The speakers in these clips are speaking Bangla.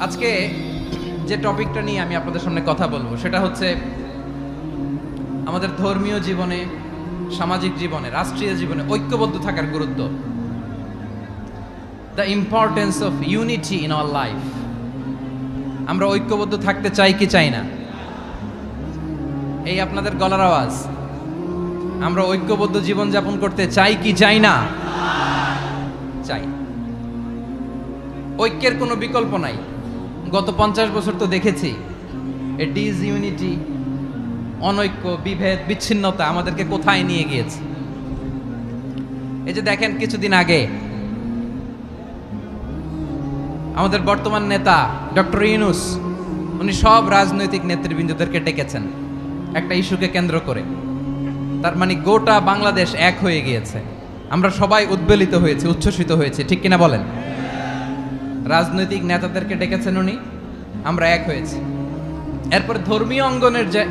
আজকে যে টপিকটা নিয়ে আমি আপনাদের সামনে কথা বলবো সেটা হচ্ছে আমাদের ধর্মীয় জীবনে, সামাজিক জীবনে, রাষ্ট্রীয় জীবনে ঐক্যবদ্ধ থাকার গুরুত্ব। The importance of unity in our life. আমরা ঐক্যবদ্ধ থাকতে চাই কি চাই না? এই আপনাদের গলার আওয়াজ। আমরা ঐক্যবদ্ধ জীবনযাপন করতে চাই কি চাই না? চাই। ঐক্যের কোনো বিকল্প নাই। গত 50 বছর তো দেখেছি এ ডিসইউনিটি, অনৈক্য, বিভেদ, বিচ্ছিন্নতা আমাদেরকে কোথায় নিয়ে গিয়েছে। এই যে দেখেন, কিছুদিন আগে আমাদের বর্তমান নেতা ডক্টর ইউনূস, উনি সব রাজনৈতিক নেতৃবৃন্দদেরকে ডেকেছেন একটা ইস্যুকে কেন্দ্র করে। তার মানে গোটা বাংলাদেশ এক হয়ে গিয়েছে। আমরা সবাই উদ্বেলিত হয়েছে, উচ্ছ্বসিত হয়েছে, ঠিক কিনা বলেন? রাজনৈতিক নেতাদেরকে ডেকেছেন উনি, আমরা এক হয়েছি। এরপরে ধর্মীয় অঙ্গনের যে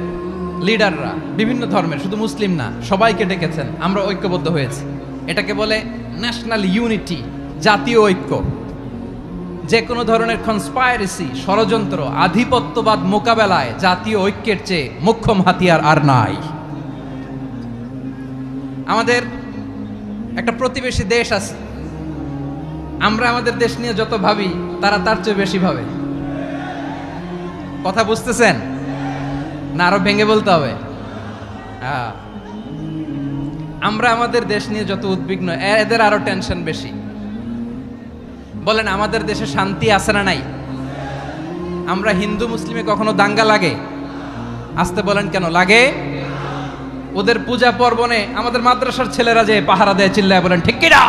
লিডাররা, বিভিন্ন ধর্মের, শুধু মুসলিম না, সবাইকে ডেকেছেন, আমরা ঐক্যবদ্ধ হয়েছি। এটাকে বলে ন্যাশনাল ইউনিটি, জাতীয় ঐক্য। যে কোনো ধরনের কনস্পাইরেসি, ষড়যন্ত্র, আধিপত্যবাদ মোকাবেলায় জাতীয় ঐক্যের চেয়ে মোক্ষম হাতিয়ার আর নাই। আমাদের একটা প্রতিবেশী দেশ আছে, আমরা আমাদের দেশ নিয়ে যত ভাবি তারা তার চেয়ে বেশি ভাবে। কথা বুঝতেছেন না? আরো ভেঙে বলতে হবে। আমরা আমাদের দেশ নিয়ে যত উদ্বিগ্ন, এদের আরো টেনশন বেশি। বলেন, আমাদের দেশে শান্তি আছে না নাই? আমরা হিন্দু মুসলিমে কখনো দাঙ্গা লাগে? আসতে বলেন, কেন লাগে? ওদের পূজা পর্বণে আমাদের মাদ্রাসার ছেলেরা যে পাহারা দেয়, চিল্লায় বলেন ঠিক কিনা?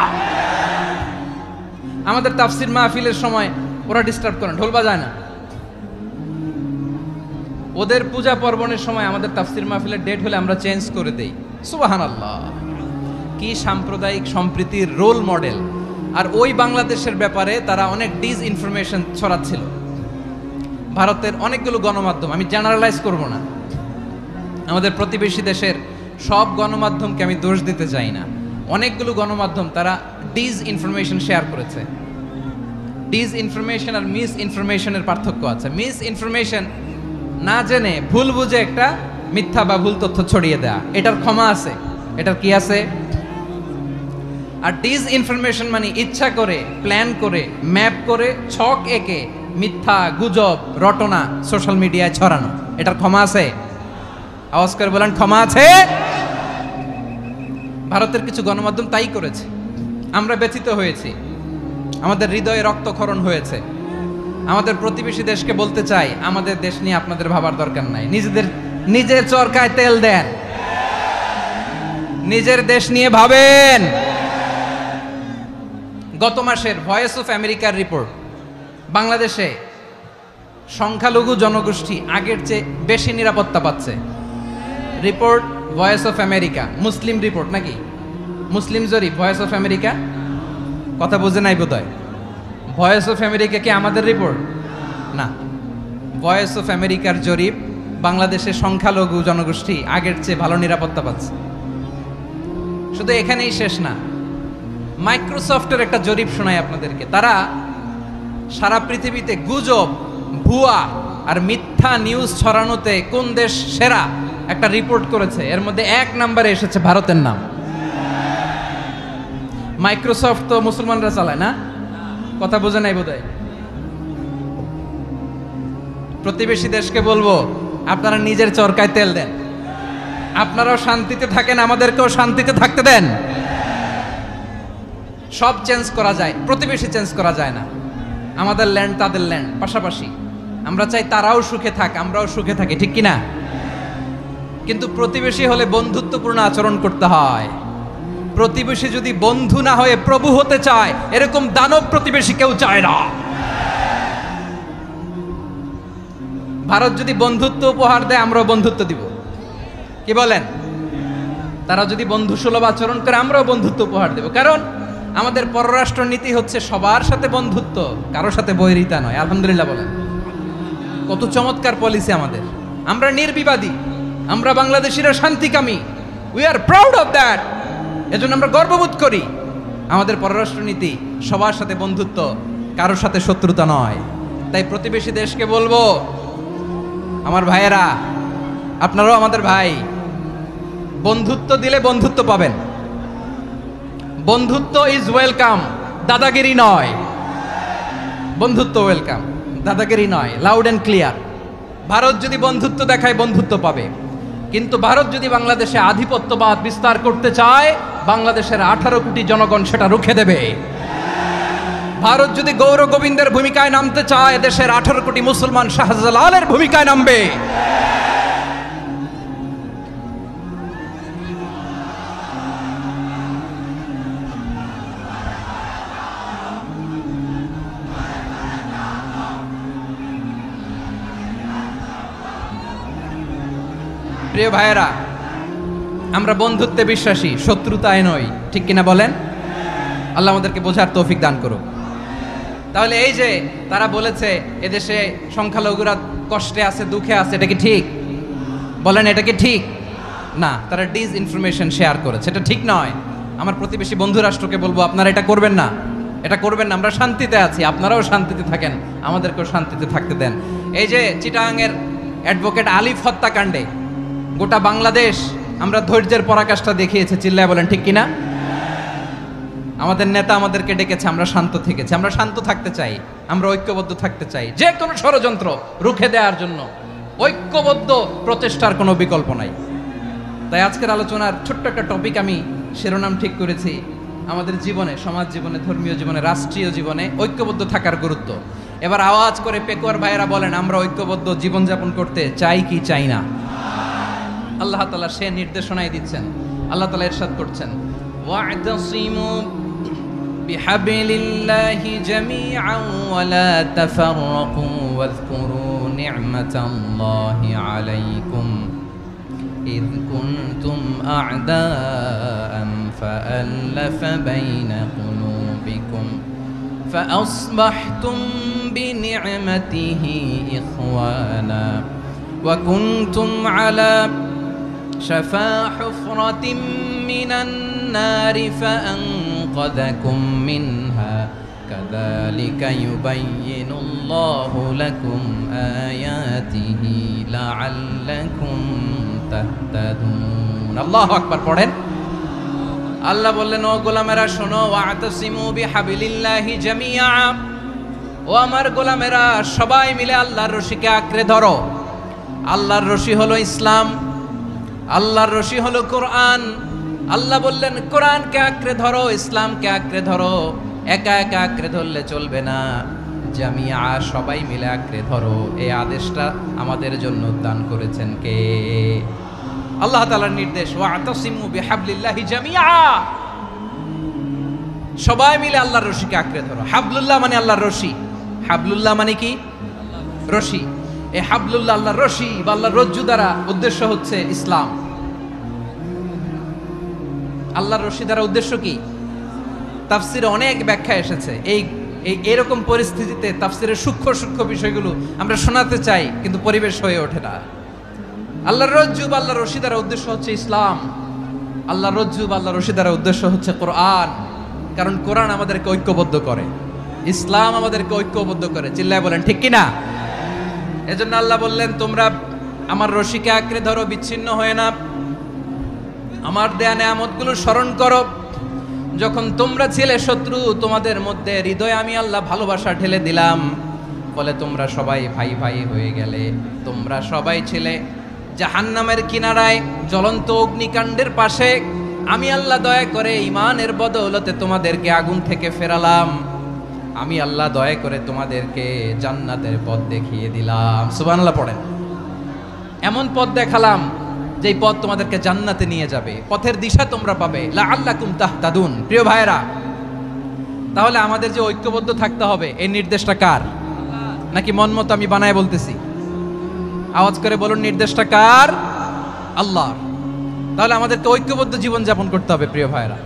আমাদের তাফসির মাহফিলের সময় ওরা ডিস্টার্ব করেন, ঢোল বাজায় না। ওদের পূজা পর্বণের সময় আমাদের তাফসির মাহফিলের ডেট হলে আমরা চেঞ্জ করে দেই। সুবহানাল্লাহ! কি সাম্প্রদায়িক সম্প্রীতির রোল মডেল। আর ওই বাংলাদেশের ব্যাপারে তারা অনেক ডিসইনফরমেশন ছড়াচ্ছিল। ভারতের অনেকগুলো গণমাধ্যম, আমি জেনারেলাইজ করব না, আমাদের প্রতিবেশী দেশের সব গণমাধ্যমকে আমি দোষ দিতে চাই না। অনেকগুলো গণমাধ্যম তারা ডিসইনফরমেশন শেয়ার করেছে। ডিসইনফরমেশন আর মিস ইনফরমেশনের পার্থক্য আছে। মিস ইনফরমেশন না জেনে ভুল বুঝে একটা মিথ্যা বা ভুল তথ্য ছড়িয়ে দেয়া, এটার ক্ষমা আছে, এটার কি আছে? আর ডিসইনফরমেশন মানে ইচ্ছা করে, প্ল্যান করে, ম্যাপ করে, ছক এঁকে মিথ্যা, গুজব, রটনা সোশ্যাল মিডিয়ায় ছড়ানো, এটার ক্ষমা আছে? আওয়াজ করে বলেন, ক্ষমা আছে? ভারতের কিছু গণমাধ্যম তাই করেছে। আমরা ব্যথিত হয়েছি, আমাদের হৃদয়ে রক্তক্ষরণ হয়েছে। আমাদের প্রতিবেশী দেশকে বলতে চাই, আমাদের দেশ নিয়ে আপনাদের ভাবার দরকার নাই। নিজের চরকায় তেল দেন, নিজের দেশ নিয়ে ভাবেন। গত মাসের ভয়েস অফ আমেরিকার রিপোর্ট, বাংলাদেশে সংখ্যালঘু জনগোষ্ঠী আগের চেয়ে বেশি নিরাপত্তা পাচ্ছে। Report voice of America, Muslim report নাকি? মুসলিম জরিপ, ভয়েস অফ আমেরিকা। কথা বুঝে নাই বোধহয়। ভয়েস অফ আমেরিকা কি আমাদের রিপোর্ট? না, ভয়েস অফ আমেরিকার জরিপ, বাংলাদেশের সংখ্যালঘু জনগোষ্ঠী আগের চেয়ে ভালো নিরাপত্তা পাচ্ছে। শুধু এখানেই শেষ না, মাইক্রোসফটের একটা জরিপ শোনায় আপনাদেরকে। তারা সারা পৃথিবীতে গুজব, ভুয়া আর মিথ্যা নিউজ ছড়ানোতে কোন দেশ সেরা একটা রিপোর্ট করেছে। এর মধ্যে 1 নম্বরে এসেছে ভারতের নাম। মাইক্রোসফট তো মুসলমানরা চালায় না? কথা বোঝে নাই বোধহয়। প্রতিবেশী দেশকে বলবো, আপনারা নিজের চরকায় তেল দেন, আপনারাও শান্তিতে থাকেন, আমাদেরকেও শান্তিতে থাকতে দেন। সব চেঞ্জ করা যায়, প্রতিবেশী চেঞ্জ করা যায় না। আমাদের ল্যান্ড তাদের ল্যান্ড, পাশাপাশি। আমরা চাই তারাও সুখে থাক, আমরাও সুখে থাকি, ঠিক কিনা? কিন্তু প্রতিবেশী হলে বন্ধুত্বপূর্ণ আচরণ করতে হয়। প্রতিবেশী যদি বন্ধু না হয়ে প্রভু হতে চায়, এরকম দানব প্রতিবেশী কেউ চায় না। ভারত যদি বন্ধুত্ব উপহার দেয়, আমরাও বন্ধুত্ব দিব। কি বলেন? তারা যদি বন্ধু সুলভ আচরণ করে, আমরাও বন্ধুত্ব উপহার দেব। কারণ আমাদের পররাষ্ট্র নীতি হচ্ছে সবার সাথে বন্ধুত্ব, কারোর সাথে বৈরিতা নয়। আলহামদুলিল্লাহ বলেন, কত চমৎকার পলিসি আমাদের। আমরা নির্বিবাদী, আমরা বাংলাদেশিরা শান্তিকামী। We are proud of that. এজন্য আমরা গর্ববোধ করি। আমাদের পররাষ্ট্র নীতি সবার সাথে বন্ধুত্ব, কারোর সাথে শত্রুতা নয়। তাই প্রতিবেশী দেশকে বলবো, আমার ভাইয়েরা, আপনারাও আমাদের ভাই, বন্ধুত্ব দিলে বন্ধুত্ব পাবেন। বন্ধুত্ব ইজ ওয়েলকাম, দাদাগিরি নয়। বন্ধুত্ব ওয়েলকাম, দাদাগিরি নয়, লাউড এন্ড ক্লিয়ার। ভারত যদি বন্ধুত্ব দেখায় বন্ধুত্ব পাবে, কিন্তু ভারত যদি বাংলাদেশে আধিপত্যবাদ বিস্তার করতে চায়, বাংলাদেশের 18 কোটি জনগণ সেটা রুখে দেবে। ভারত যদি গৌর গোবিন্দের ভূমিকায় নামতে চায়, দেশের 18 কোটি মুসলমান শাহজালালের ভূমিকায় নামবে। প্রিয় ভাইয়েরা, আমরা বন্ধুত্বে বিশ্বাসী, শত্রুতায় নই, ঠিক কিনা বলেন? আল্লাহ আমাদেরকে বোঝার তৌফিক দান করুক। তাহলে এই যে তারা বলেছে এদেশে সংখ্যালঘুরা কষ্টে আছে, দুঃখে আছে, এটা কি ঠিক? বলেন, এটা কি ঠিক? না, তারা ডিস ইনফরমেশন শেয়ার করেছে, এটা ঠিক নয়। আমার প্রতিবেশী বন্ধু রাষ্ট্রকে বলবো, আপনারা এটা করবেন না, এটা করবেন না। আমরা শান্তিতে আছি, আপনারাও শান্তিতে থাকেন, আমাদেরকেও শান্তিতে থাকতে দেন। এই যে চিটাগাংয়ের অ্যাডভোকেট আলিফ হত্যাকাণ্ডে গোটা বাংলাদেশ আমরা ধৈর্যের পরাকাষ্ঠা দেখিয়েছে, চিল্লায় বলেন ঠিক কিনা? আমাদের নেতা আমাদেরকে ডেকেছে, আমরা শান্ত থেকেছি। আমরা শান্ত থাকতে চাই, আমরা ঐক্যবদ্ধ থাকতে চাই। যে কোনো ষড়যন্ত্র রুখে দেওয়ার জন্য ঐক্যবদ্ধ প্রচেষ্টার কোনো বিকল্প নাই। তাই আজকের আলোচনার ছোট্ট একটা টপিক আমি শিরোনাম ঠিক করেছি, আমাদের জীবনে, সমাজ জীবনে, ধর্মীয় জীবনে, রাষ্ট্রীয় জীবনে ঐক্যবদ্ধ থাকার গুরুত্ব। এবার আওয়াজ করে পেকুয়ার ভাইয়েরা বলেন, আমরা ঐক্যবদ্ধ জীবনযাপন করতে চাই কি চাই না? আল্লাহ তাআলা সে নির্দেশনাই দিচ্ছেন। আল্লাহ তাআলা ইরশাদ করছেন, ওয়া'তাসিমু বিহাবলিল্লাহি জামিআন ওয়া লা তাফাররাকু ওয়াযকুরু নি'মাতাল্লাহি আলাইকুম ইয কুনতুম আ'দাআন ফাআল্লাফা বাইনা কুলুবিকুম فأصبحتم بنعمته إخوانا وكنتم على شفا حفرة من النار فأنقذكم منها كذلك يبين الله لكم آياته لعلكم تهتدون الله أكبر পড়েন। আল্লাহ বললেন, ও গোলামেরা শোনো, ওয়া'তাসিমু বিহাবলিল্লাহি জামিআ, ও আমার গোলামেরা সবাই মিলে আল্লাহর রশিকে আঁকড়ে ধরো। আল্লাহর রশি হলো ইসলাম, আল্লাহর রশি হলো কোরআন। আল্লাহ বললেন, কোরআনকে আঁকড়ে ধরো, ইসলামকে আঁকড়ে ধরো। একা একা আঁকড়ে ধরলে চলবে না, জামিআ, সবাই মিলে আঁকড়ে ধরো। এই আদেশটা আমাদের জন্য দান করেছেন কে? আল্লাহ তাআলার নির্দেশ, ওয়া'তাসিমু বিহাবলিল্লাহি জামিআ, সবাই মিলে আল্লাহর রশিকে আঁকড়ে ধরো। হাবলুল্লাহ মানে আল্লাহর রশি। হাবলুল্লাহ মানে কি? রশি। এই হাবলুল্লাহ, আল্লাহর রশি বা আল্লাহর রজ্জু দ্বারা উদ্দেশ্য হচ্ছে ইসলাম। আল্লাহর রশি দ্বারা উদ্দেশ্য কি? তাফসিরে অনেক ব্যাখ্যা এসেছে। এরকম পরিস্থিতিতে তাফসিরের সূক্ষ্ম সূক্ষ্ম বিষয়গুলো আমরা শোনাতে চাই, কিন্তু পরিবেশ হয়ে ওঠে না। আল্লাহর রজ্জু বা আল্লাহর রশি দ্বারা উদ্দেশ্য হচ্ছে ইসলাম। আল্লাহর রজ্জু বা আল্লাহর রশি দ্বারা উদ্দেশ্য হচ্ছে কোরআন, কারণ কোরআন আমাদেরকে ঐক্যবদ্ধ করে, ইসলাম আমাদেরকে ঐক্যবদ্ধ করে। চিল্লায় বলেন ঠিক কিনা? এজন্য আল্লাহ বললেন, তোমরা আমার রশিকে আঁকড়ে ধরো, বিচ্ছিন্ন হয়ে না। আমার দেয়া নেয়ামতগুলো স্মরণ করো। যখন তোমরা ছিলে শত্রু, তোমাদের মধ্যে হৃদয়ে আমি আল্লাহ ভালোবাসা ঢেলে দিলাম, ফলে তোমরা সবাই ভাই ভাই হয়ে গেলে। তোমরা সবাই ছিলে জাহান্নামের কিনারায়, জ্বলন্ত অগ্নিকাণ্ডের পাশে। আমি আল্লাহ দয়া করে ঈমানের বদৌলতে তোমাদেরকে আগুন থেকে ফেরালাম। আমি আল্লাহ দয়া করে তোমাদেরকে জান্নাতের পথ দেখিয়ে দিলাম। সুবহানাল্লাহ পড়েন। এমন পথ দেখালাম যেই পথ তোমাদেরকে জান্নাতে নিয়ে যাবে, পথের দিশা তোমরা পাবে। লাআল্লাকুম তাহতাদুন। প্রিয় ভাইয়েরা, তাহলে আমাদের যে ঐক্যবদ্ধ থাকতে হবে, এই নির্দেশটা কার? নাকি মন মতো আমি বানায় বলতেছি? আওয়াজ করে বলুন, নির্দেশটা কার? আল্লাহ। তাহলে আমাদেরকে ঐক্যবদ্ধ জীবন যাপন করতে হবে। প্রিয় ভাইয়েরা,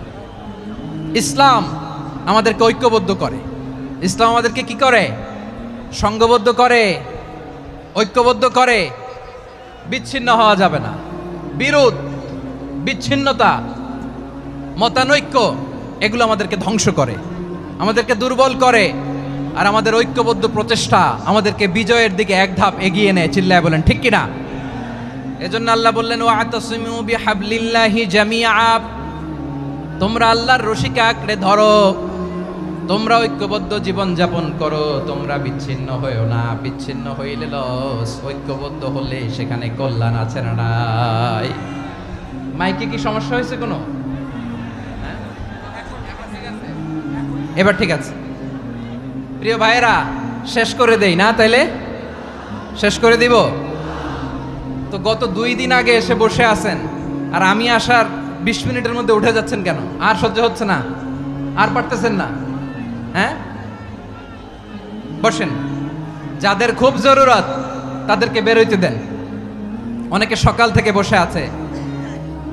ইসলাম আমাদেরকে ঐক্যবদ্ধ করে। ইসলাম আমাদেরকে কি করে? সংঘবদ্ধ করে, ঐক্যবদ্ধ করে। বিচ্ছিন্ন হওয়া যাবে না। বিরোধ, বিচ্ছিন্নতা, মতানৈক্য, এগুলো আমাদেরকে ধ্বংস করে, আমাদেরকে দুর্বল করে। আর আমাদের ঐক্যবদ্ধ প্রচেষ্টা আমাদেরকে বিজয়ের দিকে এক ধাপ এগিয়ে নেয়। চিল্লায় বলেন ঠিক কিনা? এজন্য আল্লাহ বললেন ওয়াতাসিমু বিহাবলিল্লাহি জামিআ, তোমরা আল্লাহর রশিকে আঁকড়ে ধরো, তোমরা ঐক্যবদ্ধ জীবন যাপন করো, তোমরা বিচ্ছিন্ন হয়েও না। বিচ্ছিন্ন হইলে লস, ঐক্যবদ্ধ হলে সেখানে কল্যাণ আছে না নাই? মাইকে কি সমস্যা হয়েছে কোনো? এবার ঠিক আছে প্রিয় ভাইয়েরা, শেষ করে দেই না? তাইলে শেষ করে দিব তো। গত 2 দিন আগে এসে বসে আছেন, আর আমি আসার 20 মিনিটের মধ্যে উঠে যাচ্ছেন কেন? আর সহ্য হচ্ছে না? আর পারতেছেন না? হ্যাঁ, বসেন। যাদের খুব জরুরত তাদেরকে বের হইতে দেন। অনেকে সকাল থেকে বসে আছে,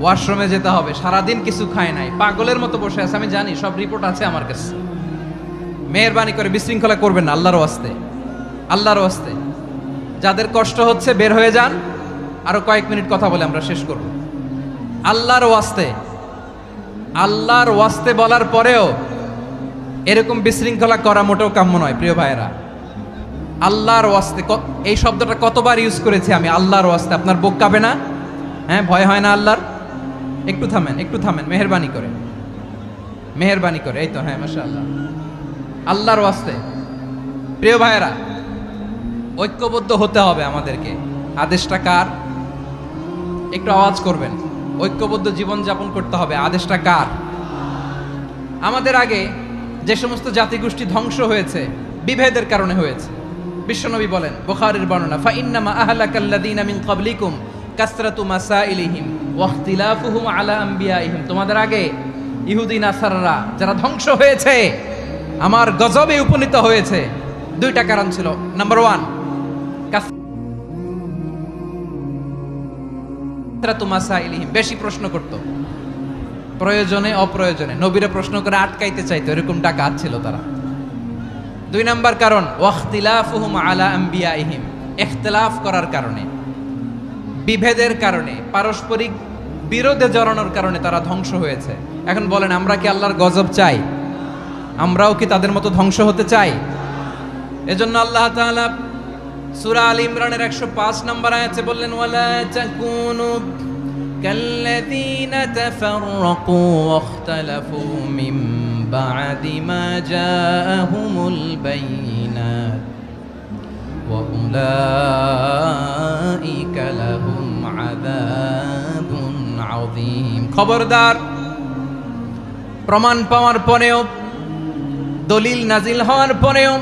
ওয়াশরুমে যেতে হবে, সারাদিন কিছু খায় নাই, পাগলের মতো বসে আছে। আমি জানি, সব রিপোর্ট আছে আমার কাছে। মেহেরবানি করে বিশৃঙ্খলা করবেন না, আল্লাহর ওয়াস্তে, আল্লাহর ওয়াস্তে। যাদের কষ্ট হচ্ছে বের হয়ে যান। আরো কয়েক মিনিট কথা বলে আমরা শেষ করব। আল্লাহর ওয়াস্তে, আল্লাহর ওয়াস্তে বলার পরেও এরকম বিশৃঙ্খলা করা মোটেও কাম্য নয় প্রিয় ভাইয়েরা। আল্লাহর ওয়াস্তে, এই শব্দটা কতবার ইউজ করেছি আমি, আল্লাহর ওয়াস্তে। আপনার বুক কাঁপে না? হ্যাঁ, ভয় হয় না আল্লাহর? একটু থামেন, একটু থামেন, মেহেরবানি করে, মেহেরবানি করে। এই তো, হ্যাঁ, মাশাআল্লাহ। আল্লাহর ওয়াস্তে প্রিয় ভাইয়েরা, ঐক্যবদ্ধ হতে হবে আমাদেরকে। আদেশটা কার? একটু আওয়াজ করবেন। ঐক্যবদ্ধ জীবন যাপন করতে হবে, আদেশটা কার? আমাদের আগে যে সমস্ত জাতিগোষ্ঠী ধ্বংস হয়েছে বিভেদের কারণে হয়েছে। বিশ্বনবী বলেন, বুখারীর বর্ণনা, ফা ইন্নামা আহলাকাল্লাযীনা মিন ক্বাবলিকুম কাসরাতু মাসাইলিহিম ওয়া ইখতিলাফুহুম আলা আমবিয়াইহিম। তোমাদের আগে ইহুদি নাসারারা যারা ধ্বংস হয়েছে, আমার গজবে উপনীত হয়েছে, 2টা কারণ ছিল। নাম্বার 1, কাসরাতু মাসাইলিহিম, বেশি প্রশ্ন করত, প্রয়োজনে অপ্রয়োজনে নবীরে প্রশ্ন করে আটকাইতে চাইতো, এরকম ডাকাত ছিল তারা। 2 নাম্বার কারণ, ওয়াখতিলাফুহুম আলা আমবিয়াইহিম, ইখতিলাফ করার কারণে, বিভেদের কারণে, পারস্পরিক বিরোধে জড়ানোর কারণে তারা ধ্বংস হয়েছে। এখন বলেন, আমরা কি আল্লাহর গজব চাই? আমরাও কি তাদের মতো ধ্বংস হতে চাই? এজন্য আল্লাহ তাআলা সূরা আল ইমরানের 105 নম্বর আয়াতে বললেন, ওয়ালা তাকুনু কাল্লাযীনা তাফাররাকু ওয়াখতালাফু মিন বা'দি মা জাআহুমুল বাইয়িনাত ওয়া উলাইকা লাহুম আযাবুন আযীম। খবরদার, প্রমাণ পাওয়ার পরেও, দলিল নাজিল হওয়ার পরেও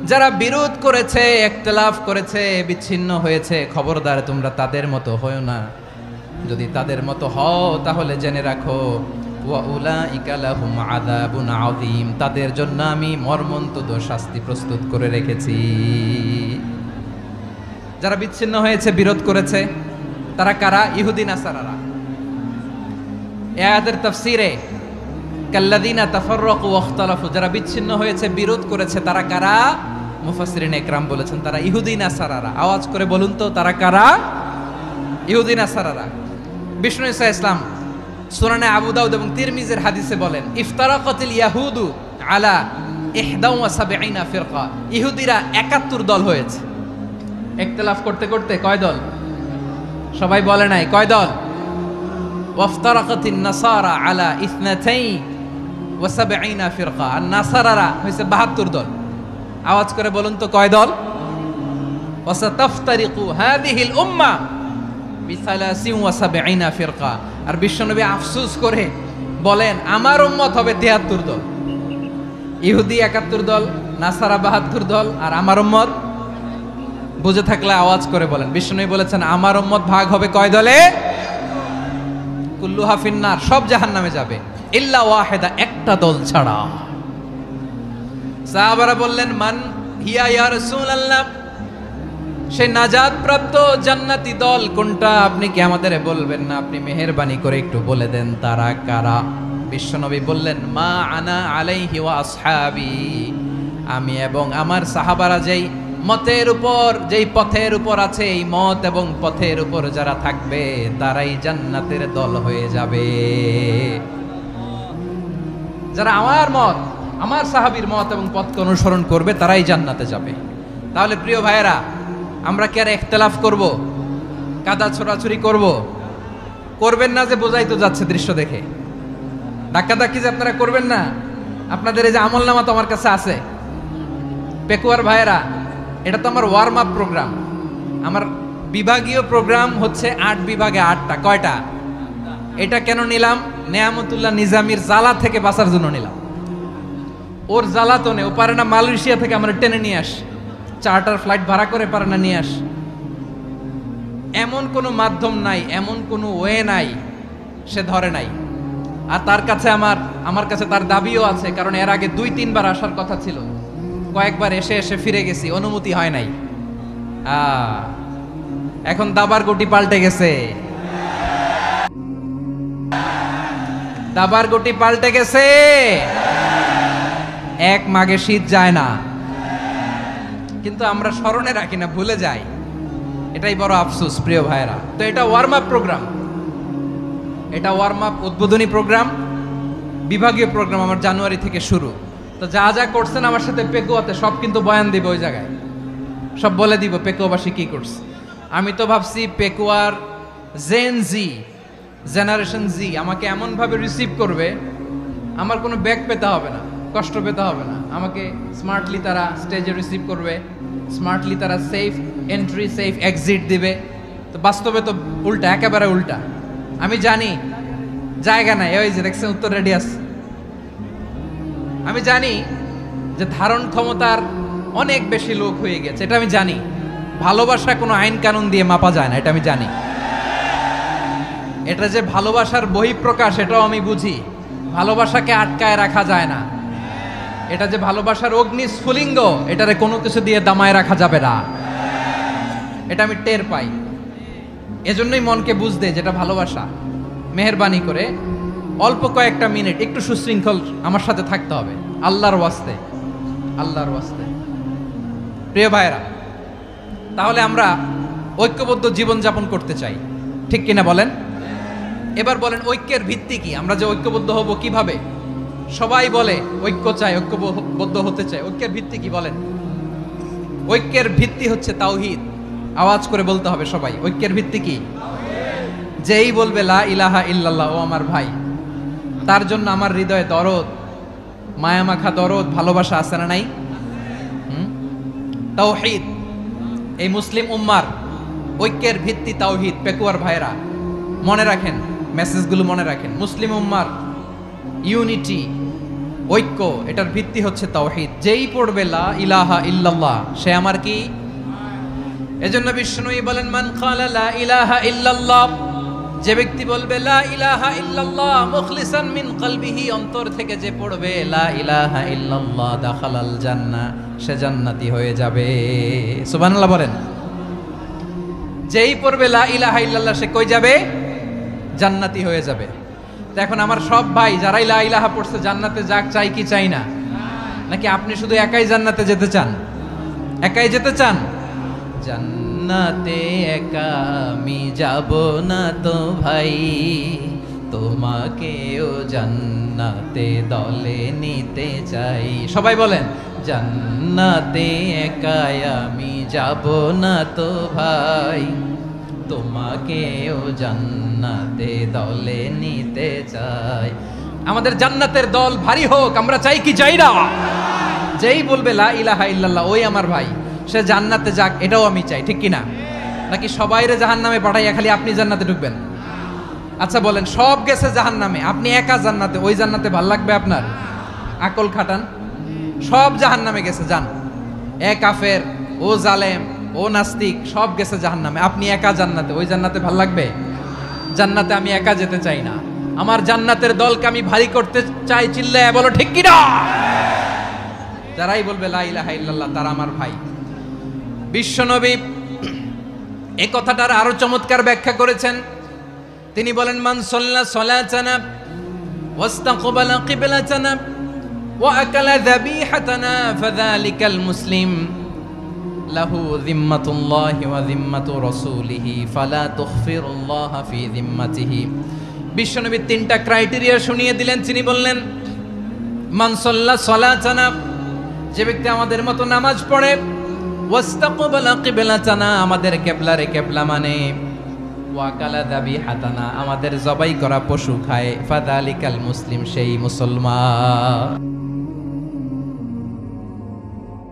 যারা বিরোধ করেছে, ইখতিলাফ করেছে, বিচ্ছিন্ন হয়েছে, খবরদার তোমরা তাদের মতো হয়ো না। যদি তাদের মতো হও তাহলে জেনে রাখো, ওয়া উলাইকা লাহুম আযাবুন আযীম, তাদের জন্য আমি মর্মন্তুদ শাস্তি প্রস্তুত করে রেখেছি। যারা বিচ্ছিন্ন হয়েছে, বিরোধ করেছে, তারা কারা? ইহুদি নাসারারা। এই আয়াতের তাফসীরে কাল্লাযীনা তাফাররাকু ওয়াখতালাফু, যারা বিচ্ছিন্ন হয়েছে, বিরোধ করেছে, তারা কারা? মুফাসসিরিন ইকরাম বলেছেন তারা ইহুদি নাসারারা। আওয়াজ করে বলুন তো, তারা কারা? ইহুদি নাসারারা। বিষ্ণু ঈসা ইসলাম সুনানে আবু দাউদ এবং তিরমিজির হাদিসে বলেন, ইফতারাকাতিল ইয়াহুদু আলা 71 ফিরকা, ইহুদিরা 71 দল হয়েছে। ইখতিলাফ করতে করতে কয় দল? সবাই বলে নাই, কয় দল? ওয়াফতারাকাতিন নাসারা আলা 72 ফিরকা, আর নাসারারা হয়েছে 72 দল। আওয়াজ করে বলুন তো, কয় দল? ওয়াসাতাফতারিকু হাদিহিল উম্মাহ বি73 ফিরকা। আর বিশ্বনবী আফসোস করে বলেন, আমার উম্মত হবে 73 দল। ইহুদি 71 দল, নাসারা 72 দল, আর আমার উম্মত, বুঝে থাকলে আওয়াজ করে বলেন। বিশ্বনবী বলেছেন, আমার উম্মত ভাগ হবে কয় দলে? কুল্লুহা ফিন্নার, সব জাহান্নামে যাবে, ইল্লা ওয়াহিদা, একটা দল ছাড়া। সাহাবারা বললেন, মান হিয়া ইয়া রাসূলুল্লাহ, সেই নাজাত প্রাপ্ত জান্নাতি দল কোনটা? আপনি কি আমাদের বলবেন না? আপনি মেহেরবানি করে একটু বলে দেন তারা কারা। বিশ্বনবী বললেন, মা আনা আলাইহি ওয়া আসহাবি, আমি এবং আমার সাহাবারা যেই মতের উপর, যেই পথের উপর আছে, এই মত এবং পথের উপর যারা থাকবে তারাই জান্নাতের দল হয়ে যাবে। যারা আমার মত আমার সাহাবীর মত এবং পথকে অনুসরণ করবে তারাই জান্নাতে যাবে। তাহলে প্রিয় ভাইয়েরা, আমরা কি আর ইখতিলাফ করব, কাদা ছোড়াছুরি করবেন না? যে বোঝাই তো যাচ্ছে দৃশ্য দেখে, ধাক্কাধাক্কি যে আপনারা করবেন না। আপনাদের এই যে আমলনামা তো আমার কাছে আছে। পেকুয়ার ভাইয়েরা, এটা তো আমার ওয়ার্ম আপ প্রোগ্রাম। আমার বিভাগীয় প্রোগ্রাম হচ্ছে 8 বিভাগে 8টা। কয়টা? এটা কেন নিলাম? নেয়ামতুল্লাহ নিজামীর জ্বালা থেকে বাঁচার জন্য নিলাম। ওর জ্বালাতনে ও পারে না মালয়েশিয়া থেকে আমরা টেনে নিয়ে আস, চার্টার ফ্লাইট ভাড়া করে পারে না নিয়ে আস। এমন কোনো মাধ্যম নাই, এমন কোনো ওয়ে নাই সে ধরে নাই। আর তার কাছে আমার কাছে তার দাবিও আছে, কারণ এর আগে 2-3 বার আসার কথা ছিল, কয়েকবার এসে ফিরে গেছি, অনুমতি হয় নাই। এখন দাবার গুটি পাল্টে গেছে, দাবার গুটি পাল্টে গেছে। এক মাঘে শীত যায় না, কিন্তু আমরা স্মরণে রাখি না, ভুলে যাই। এটাই বড় আফসোস প্রিয় ভাইরা। তো এটা ওয়ার্ম আপ প্রোগ্রাম, এটা ওয়ার্ম আপ উদ্বোধনী প্রোগ্রাম, বিভাগীয় প্রোগ্রাম আমার জানুয়ারি থেকে শুরু। তো যা যা করছেন আমার সাথে পেকুয়াতে সব কিন্তু বয়ান দিব, ওই জায়গায় সব বলে দিব পেকুয়াবাসী কি করছে। আমি তো ভাবছি পেকুয়ার জেনারেশন জি আমাকে এমনভাবে রিসিভ করবে, আমার কোনো ব্যাক পেতে হবে না, কষ্ট পেতে হবে না। আমাকে স্মার্টলি তারা স্টেজে রিসিভ করবে, স্মার্টলি তারা সেফ এন্ট্রি সেফ এক্সিট দিবে। তো বাস্তবে তো উল্টা, একেবারে উল্টা। আমি জানি জায়গা নাই, ওই যে দেখছেন উত্তর রেডিয়াস। আমি জানি যে ধারণ ক্ষমতার অনেক বেশি লোক হয়ে গেছে, এটা আমি জানি। ভালোবাসা কোনো আইন কানুন দিয়ে মাপা যায় না, এটা আমি জানি। এটা যে ভালোবাসার বহিঃপ্রকাশ এটাও আমি বুঝি। ভালোবাসাকে আটকায় রাখা যায় না। এটা যে ভালোবাসার অগ্নি স্ফুলিঙ্গ, এটারে কোনো কিছু দিয়ে দামায় রাখা যাবে না, এটা আমি টের পাই। এজন্যই মনকে বুঝতে যেটা ভালোবাসা। মেহেরবানি করে অল্প কয়েকটা মিনিট একটু সুশৃঙ্খল আমার সাথে থাকতে হবে, আল্লাহর ওয়াস্তে, আল্লাহর ওয়াস্তে। প্রিয় ভাইরা, তাহলে আমরা ঐক্যবদ্ধ জীবনযাপন করতে চাই, ঠিক কিনা বলেন? এবার বলেন ঐক্যের ভিত্তি কি? আমরা যে ঐক্যবদ্ধ হব কিভাবে? সবাই বলে ঐক্য চাই, ঐক্যবদ্ধ হতে চাই। ঐক্যের ভিত্তি কি বলেন? ঐক্যের ভিত্তি হচ্ছে তাওহীদ। আওয়াজ করে বলতে হবে সবাই, ঐক্যের ভিত্তি কি? যেই বলবে লা ইলাহা ইল্লাল্লাহ, ও আমার ভাই, তার জন্য আমার হৃদয়ে দরদ, মায়ামাখা দরদ, ভালোবাসা আছে না নাই? তাওহীদ। এই মুসলিম উম্মার ঐক্যের ভিত্তি তাওহীদ। পেকুয়ার ভাইরা মনে রাখেন, মেসেজগুলো মনে রাখেন। মুসলিম উম্মার ইউনিটি, ঐক্য, এটার ভিত্তি হচ্ছে তাওহীদ। যেই পড়বে লা ইলাহা ইল্লাল্লাহ সে আমার কি? এজন্য বিষ্ণুই বলেন মান ক্বালা লা ইলাহা ইল্লাল্লাহ, যে ব্যক্তি বলবে লা ইলাহা ইল্লাল্লাহ মুখলিসান মিন কলবিহি, অন্তর থেকে যে পড়বে লা ইলাহা ইল্লাল্লাহ, দাখালাল জান্নাহ, সে জান্নাতি হয়ে যাবে। সুবহানাল্লাহ বলেন। যেই পড়বে লা ইলাহা ইল্লাল্লাহ সে কই যাবে? জান্নাতি হয়ে যাবে। তো এখন আমার সব ভাই যারাই লা ইলাহা পড়ছে জান্নাতে যাক, চাই কি চাই না? নাকি আপনি শুধু একাই জান্নাতে যেতে চান? একাই যেতে চান? জান্নাতে একা আমি যাব না তো ভাই, তোমাকেও জান্নাতে দলে নিতে চাই। সবাই বলেন জান্নাতে একা আমি যাব না তো ভাই, তোমাকেও জান্নাতে দলে নিতে চাই। আমাদের জান্নাতের দল ভারী হোক, আমরা চাই কি চাই না? যেই বলবে লা ইলাহা ইল্লাল্লাহ ওই আমার ভাই, সে জান্নাতে যাক, এটাও আমি চাই, ঠিক কিনা? নাকি সবাইরে জাহান্নামে পাঠাইয়া খালি আপনি জান্নাতে ঢুকবেন? আচ্ছা বলেন, সব গেছে জাহান্নামে, আপনি একা জান্নাতে, ওই জান্নাতে ভাল লাগবে আপনার? আকল খাটান। সব জাহান্নামে গেছে, যান। এ কাফের, ও জালেম, ও নাস্তিক, সব গেছে জাহান্নামে, আপনি একা জান্নাতে, ওই জান্নাতে ভাল লাগবে? জান্নাতে আমি একা যেতে চাই না, আমার জান্নাতের দলকে আমি ভারী করতে চাই। চিল্লায় বলো ঠিক কিনা? যারাই বলবে লা ইলাহা ইল্লাল্লাহ তারা আমার ভাই। বিশ্বনবী এই কথাটার আরো চমৎকার ব্যাখ্যা করেছেন। তিনি বলেন মান সাল্লা সালাতানা ওয়াস্তাকবালা কিবলাতানা ওয়া আকালা যাবিহাতানা ফাযালিকাল মুসলিম লাহু যিম্মাতুল্লাহি ওয়া যিম্মাতু রাসূলিহি ফালা তুখফিরুল্লাহা ফি যিম্মাতিহি। বিশ্বনবী তিনটা ক্রাইটেরিয়া শুনিয়ে দিলেন। তিনি বললেন মান সাল্লা সালাতানা, যে ব্যক্তি আমাদের মতো নামাজ পড়ে, ওয়াস্তাকবালা কিবলাতানা, আমাদের কিবলারে কিবলা মানে, ওয়াকালা যাবিহাতানা, আমাদের জবাই করা পশু খায়, ফাযালিকাল মুসলিম, সেই মুসলমান।